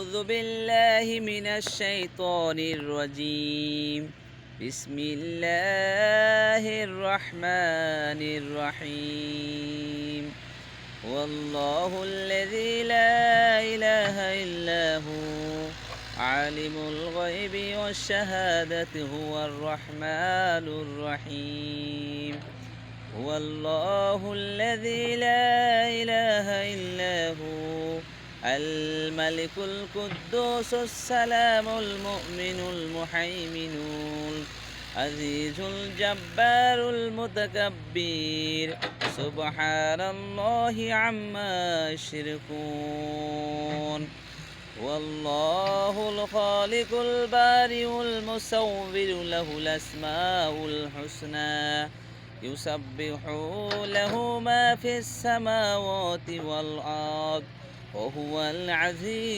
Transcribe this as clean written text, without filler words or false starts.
أعوذ بالله من الشيطان الرجيم بسم الله الرحمن الرحيم والله الذي لا إله إلا هو عالم الغيب والشهادة هو الرحمن الرحيم هو الله الذي لا إله إلا هو الملك القدوس السلام المؤمن المهيمن العزيز الجبار المتكبر سبحان الله عما يشركون والله الخالق البارئ المصور له الأسماء الحسنى يسبح له ما في السماوات والأرض وهو العزيز